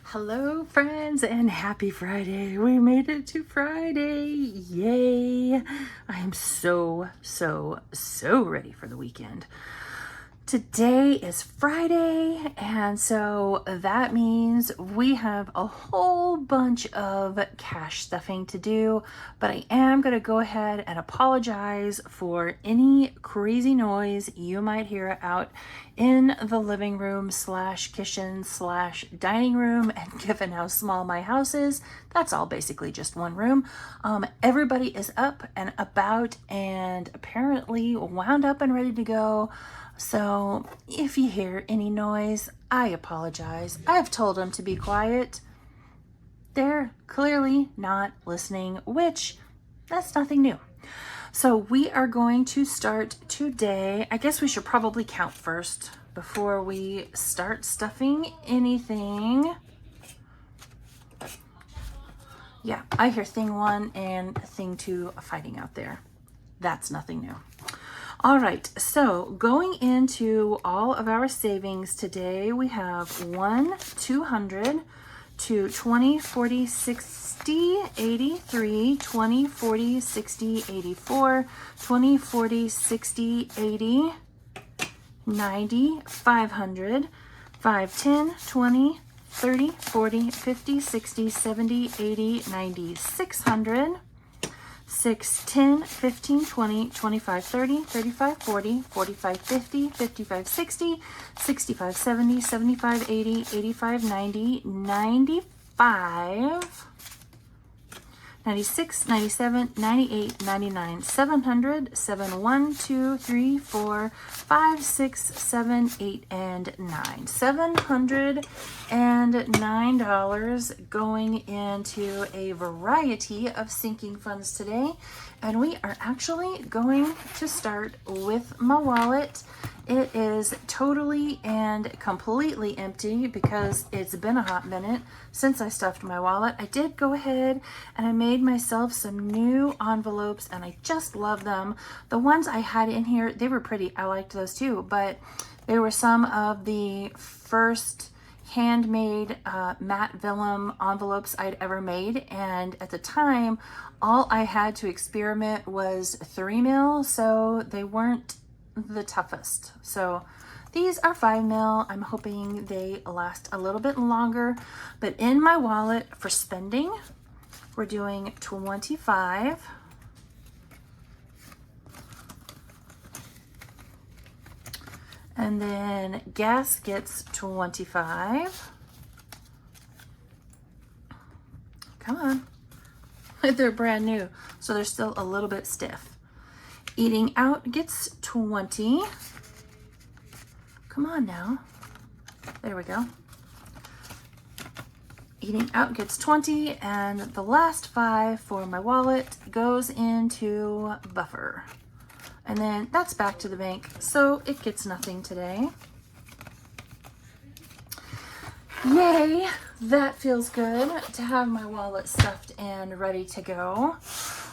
Hello friends and happy Friday. We made it to Friday. Yay. I am so ready for the weekend. Today is Friday, and so that means we have a whole bunch of cash stuffing to do, but I am going to go ahead and apologize for any crazy noise you might hear out in the living room / kitchen / dining room. And given how small my house is, that's all basically just one room. Everybody is up and about and apparently wound up and ready to go. So if you hear any noise, I apologize. I've told them to be quiet. They're clearly not listening, which that's nothing new. So we are going to start today. I guess we should probably count first before we start stuffing anything. Yeah, I hear thing 1 and thing 2 fighting out there. That's nothing new. All right, so going into all of our savings today, we have 1, 200 to 20, 40, 60, 83, 20, 40, 60, 84, 20, 40, 60, 80, 90, 500, 5, 10, 20, 30, 40, 50, 60, 70, 80, 90, 600, 6, 10, 15, 20, 25, 30, 35, 40, 45, 50, 55, 60, 65, 70, 75, 80, 85, 90, 95, 96, 97, 98, 99, 700, 7, 1, 2, 3, 4, 5, 6, 7, 8, and 9. $709 going into a variety of sinking funds today. And we are actually going to start with my wallet. It is totally and completely empty because it's been a hot minute since I stuffed my wallet. I did go ahead and I made myself some new envelopes and I just love them. The ones I had in here, they were pretty. I liked those too, but they were some of the first handmade matte vellum envelopes I'd ever made, and at the time all I had to experiment was 3 mil, so they weren't the toughest. So these are 5 mil. I'm hoping they last a little bit longer, but in my wallet for spending, we're doing 25, and then gas gets 25. Come on. They're brand new, so they're still a little bit stiff. Eating out gets 20. Come on now. There we go. Eating out gets 20, and the last 5 for my wallet goes into buffer. And then that's back to the bank, so it gets nothing today. Yay, that feels good to have my wallet stuffed and ready to go.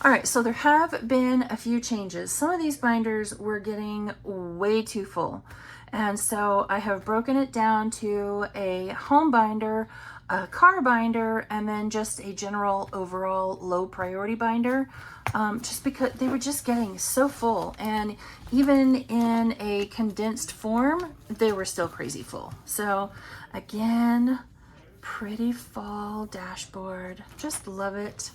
All right, so there have been a few changes. Some of these binders were getting way too full. And so I have broken it down to a home binder, a car binder, and then just a general overall low priority binder. Just because they were just getting so full, and even in a condensed form, they were still crazy full. So again, pretty fall dashboard, just love it.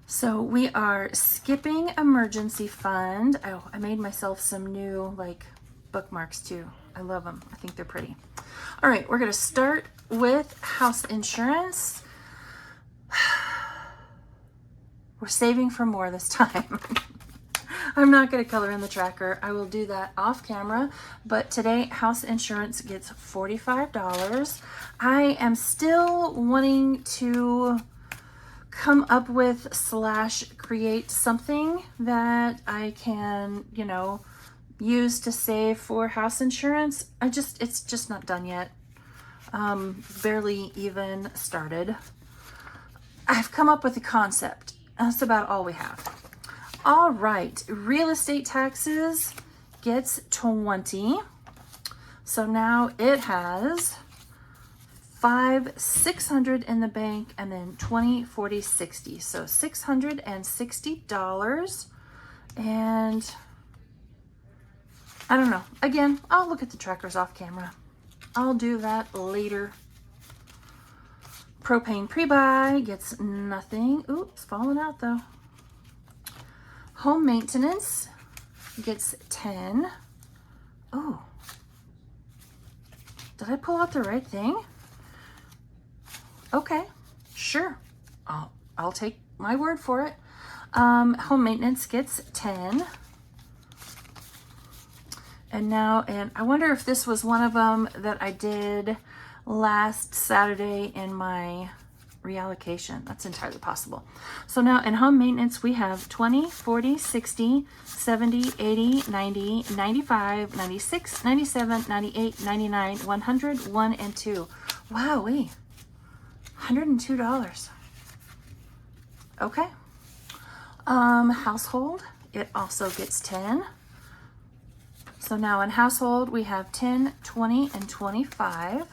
So we are skipping emergency fund. Oh, I made myself some new like bookmarks too. I love them. I think they're pretty. All right, we're gonna start with house insurance. We're saving for more this time. I'm not going to color in the tracker. I will do that off camera. But today, house insurance gets $45. I am still wanting to come up with / create something that I can, use to save for house insurance. It's just not done yet. Barely even started. I've come up with a concept. That's about all we have. All right, real estate taxes gets 20. So now it has 600 in the bank, and then 20, 40, 60. So $660. And I don't know. Again, I'll look at the trackers off camera. I'll do that later. Propane pre-buy gets nothing. Oops, falling out though. Home maintenance gets 10. Oh, did I pull out the right thing? Okay, sure. I'll take my word for it. Home maintenance gets 10. And now, and I wonder if this was one of them that I did last Saturday in my reallocation. That's entirely possible. So now in home maintenance, we have 20, 40, 60, 70, 80, 90, 95, 96, 97, 98, 99, 100, 1, and 2. Wowee. $102. Okay. Household, it also gets 10. So now in household, we have 10, 20, and 25.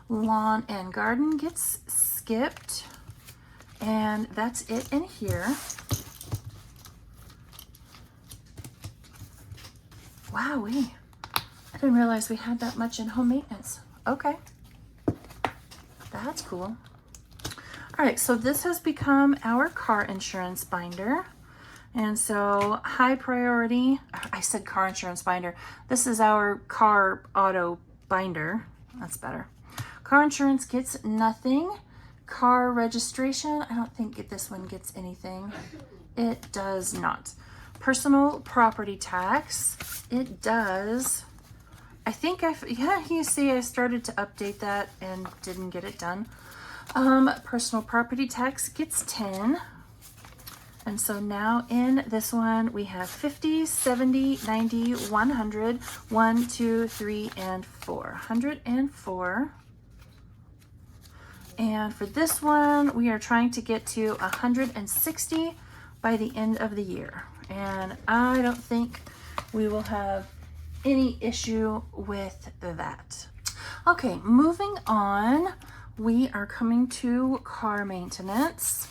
Lawn and garden gets skipped. And that's it in here. Wowee. I didn't realize we had that much in home maintenance. Okay. That's cool. All right, so this has become our car insurance binder. And so high priority, I said car insurance binder. This is our car auto binder. That's better. Car insurance gets nothing. Car registration, I don't think this one gets anything. It does not. Personal property tax, it does. I think you see I started to update that and didn't get it done. Personal property tax gets 10. And so now in this one, we have 50, 70, 90, 100, 1, 2, 3, and 4. 104. And for this one, we are trying to get to 160 by the end of the year. And I don't think we will have any issue with that. Okay, moving on, we are coming to car maintenance.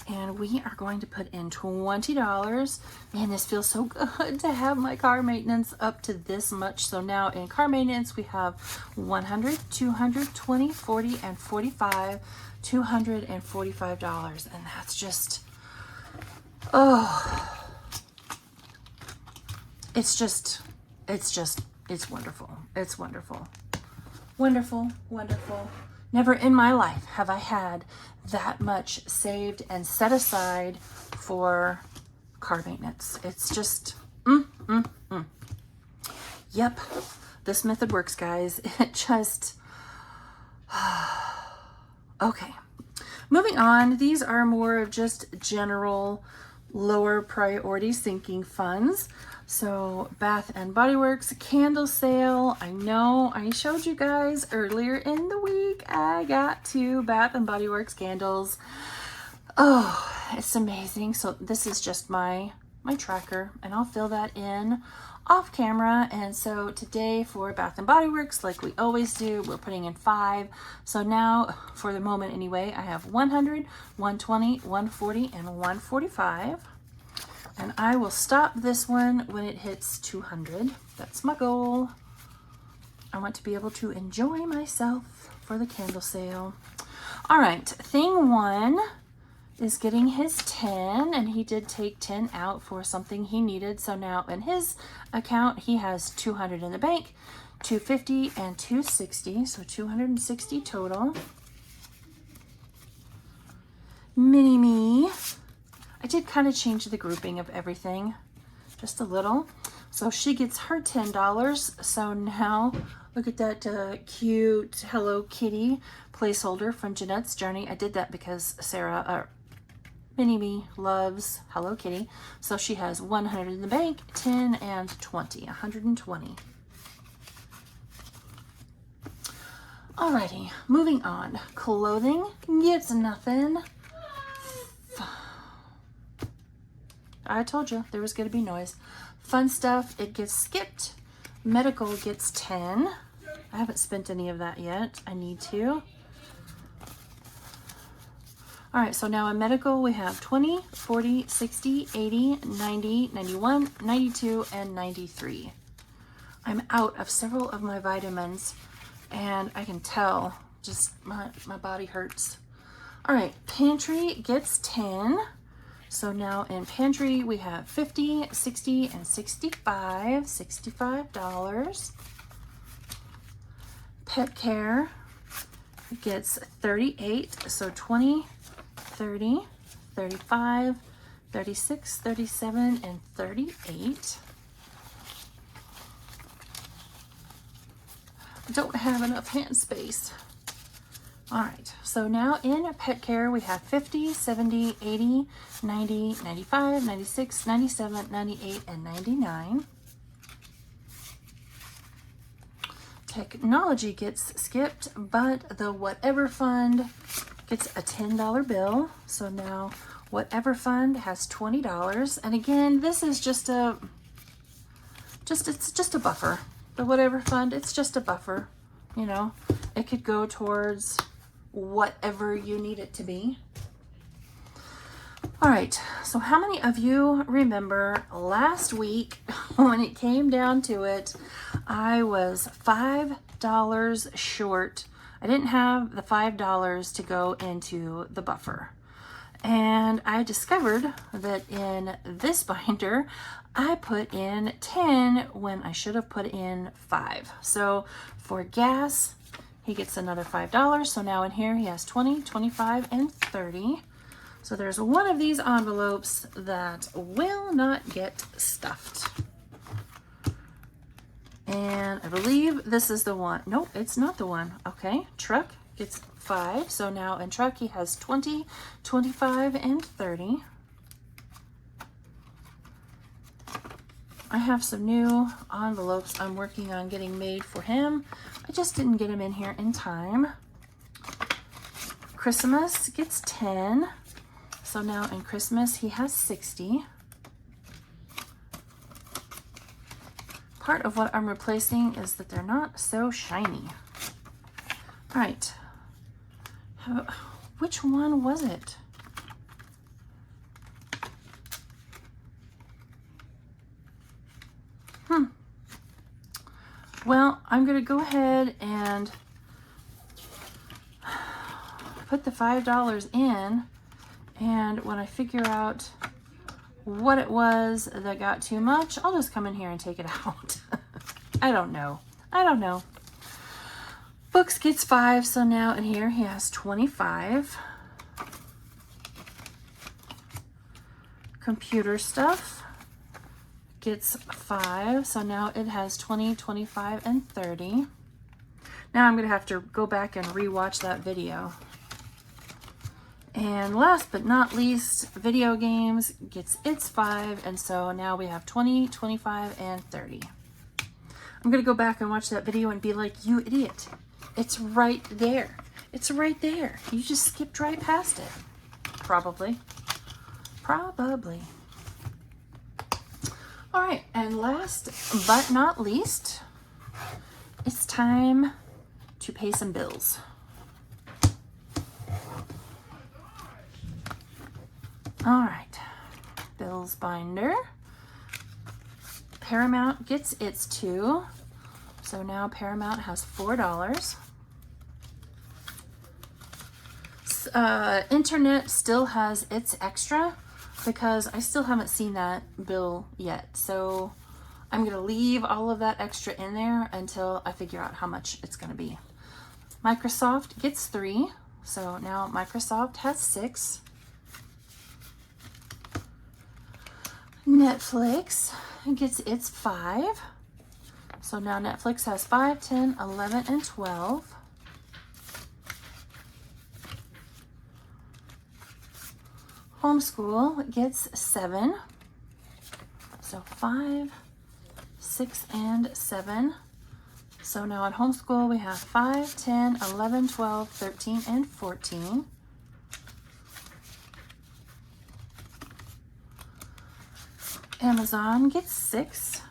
And we are going to put in $20. Man, this feels so good to have my car maintenance up to this much. So now in car maintenance, we have 100, 200, 20, 40, and 45, $245. And that's just, oh, it's wonderful. It's wonderful. Wonderful, wonderful. Never in my life have I had that much saved and set aside for car maintenance. It's just, Yep, this method works, guys. It just, okay. Moving on, these are more of just general lower priority sinking funds. So Bath and Body Works candle sale. I know I showed you guys earlier in the week. I got 2 Bath and Body Works candles. Oh, it's amazing. So this is just my tracker, and I'll fill that in off camera. And so today for Bath and Body Works, like we always do, we're putting in 5. So now for the moment anyway, I have 100, 120, 140, and 145. And I will stop this one when it hits 200. That's my goal. I want to be able to enjoy myself for the candle sale. All right, thing 1 is getting his 10, and he did take 10 out for something he needed. So now in his account, he has 200 in the bank, 250 and 260, so 260 total. Mini me. I did kind of change the grouping of everything just a little. So she gets her $10. So now look at that cute Hello Kitty placeholder from Jeanette's Journey. I did that because Mini Me loves Hello Kitty. So she has 100 in the bank, 10 and 20, 120. Alrighty, moving on. Clothing gets nothing. I told you there was going to be noise. Fun Stuff, it gets skipped. Medical gets 10. I haven't spent any of that yet. I need to. All right, so now in medical, we have 20, 40, 60, 80, 90, 91, 92, and 93. I'm out of several of my vitamins, and I can tell just my body hurts. All right, pantry gets 10. So now in pantry, we have 50, 60, and 65, $65. Pet care gets 38, so 20, 30, 35, 36, 37, and 38. Don't have enough hand space. All right, so now in pet care, we have 50, 70, 80, 90, 95, 96, 97, 98, and 99. Technology gets skipped, but the Whatever Fund gets a $10 bill. So now Whatever Fund has $20. And again, this is just a buffer. The Whatever Fund, it's just a buffer. You know, it could go towards whatever you need it to be. All right, so how many of you remember last week when it came down to it, I was $5 short. I didn't have the $5 to go into the buffer. And I discovered that in this binder, I put in 10 when I should have put in 5. So for gas, he gets another $5. So now in here, he has 20, 25, and 30. So there's one of these envelopes that will not get stuffed. And I believe this is the one. Nope, it's not the one. Okay, truck gets 5. So now in truck, he has 20, 25, and 30. I have some new envelopes I'm working on getting made for him. I just didn't get him in here in time. Christmas gets 10. So now in Christmas, he has 60. Part of what I'm replacing is that they're not so shiny. All right. Which one was it? Well, I'm going to go ahead and put the $5 in, and when I figure out what it was that got too much, I'll just come in here and take it out. I don't know. Books gets 5, so now in here he has 25. Computer stuff gets 5, so now it has 20, 25, and 30. Now I'm going to have to go back and rewatch that video. And last but not least, video games gets its 5, and so now we have 20, 25, and 30. I'm going to go back and watch that video and be like, you idiot. It's right there. It's right there. You just skipped right past it. Probably. All right, and last but not least, it's time to pay some bills. All right, bills binder. Paramount gets its 2. So now Paramount has $4. Internet still has its extra because I still haven't seen that bill yet. So I'm going to leave all of that extra in there until I figure out how much it's going to be. Microsoft gets 3. So now Microsoft has 6. Netflix gets its 5. So now Netflix has 5, 10, 11, and 12. Homeschool gets 7. So 5, 6, and 7. So now at homeschool we have 5, 10, 11, 12, 13, and 14. Amazon gets 6,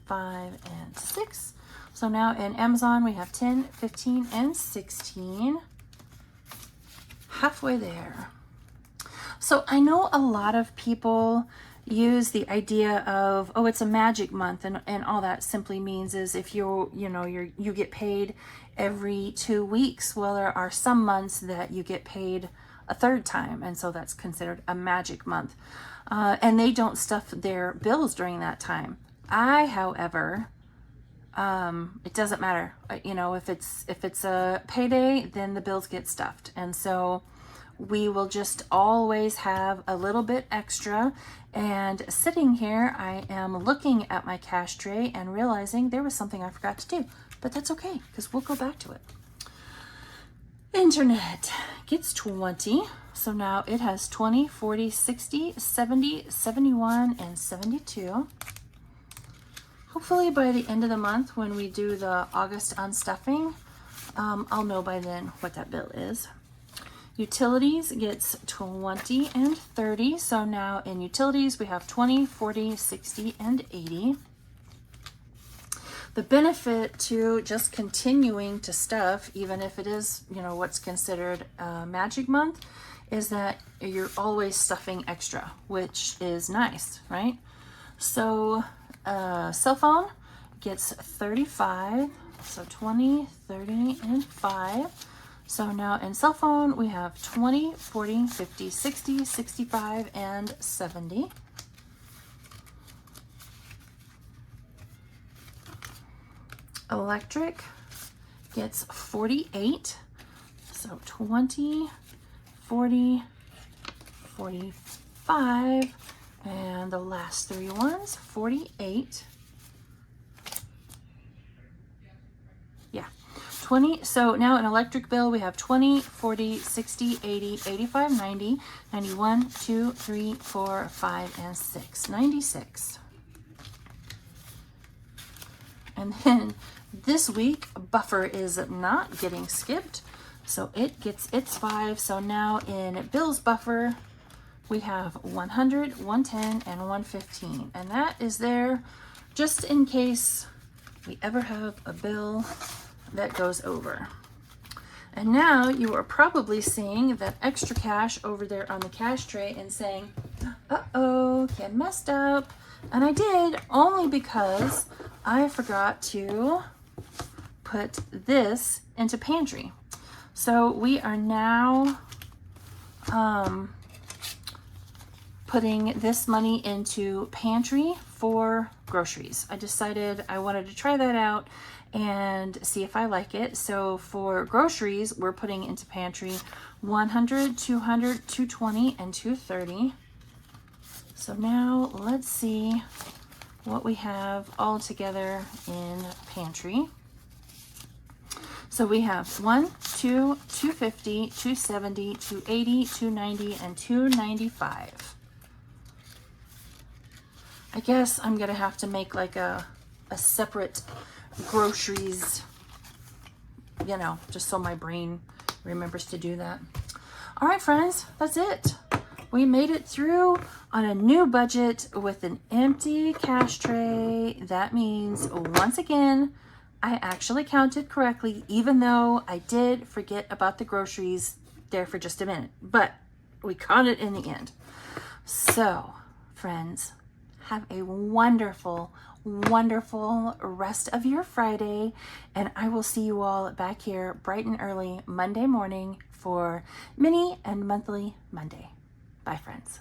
5, and 6. So now in Amazon we have 10, 15, and 16. Halfway there. So I know a lot of people use the idea of, oh, it's a magic month, and all that simply means is if you get paid every 2 weeks. Well, there are some months that you get paid a third time, and so that's considered a magic month. And they don't stuff their bills during that time. However, it doesn't matter. If it's a payday, then the bills get stuffed, and so we will just always have a little bit extra. And sitting here, I am looking at my cash tray and realizing there was something I forgot to do, but that's okay because we'll go back to it. Internet gets 20. So now it has 20, 40, 60, 70, 71, and 72. Hopefully by the end of the month when we do the August unstuffing, I'll know by then what that bill is. Utilities gets 20 and 30. So now in utilities we have 20, 40, 60, and 80. The benefit to just continuing to stuff, even if it is, what's considered a magic month, is that you're always stuffing extra, which is nice, right? So cell phone gets 35. So 20, 30, and 5. So now in cell phone, we have 20, 40, 50, 60, 65, and 70. Electric gets 48. So 20, 40, 45, and the last 3 ones, 48. 20. So now in electric bill, we have 20, 40, 60, 80, 85, 90, 91, 2, 3, 4, 5, and 6. 96. And then this week, buffer is not getting skipped. So it gets its 5. So now in bills buffer, we have 100, 110, and 115. And that is there just in case we ever have a bill that goes over. And now you are probably seeing that extra cash over there on the cash tray and saying, uh-oh, Kim messed up. And I did, only because I forgot to put this into pantry. So we are now putting this money into pantry for groceries. I decided I wanted to try that out and see if I like it. So for groceries, we're putting into pantry 100, 200, 220, and 230. So now let's see what we have all together in pantry. So we have 1, 2, 250, 270, 280, 290, and 295. I guess I'm gonna have to make like a separate groceries, just so my brain remembers to do that. All right, friends, that's it. We made it through on a new budget with an empty cash tray. That means, once again, I actually counted correctly, even though I did forget about the groceries there for just a minute, but we caught it in the end. So, friends, have a wonderful, wonderful rest of your Friday, and I will see you all back here bright and early Monday morning for Mini and Monthly Monday. Bye, friends.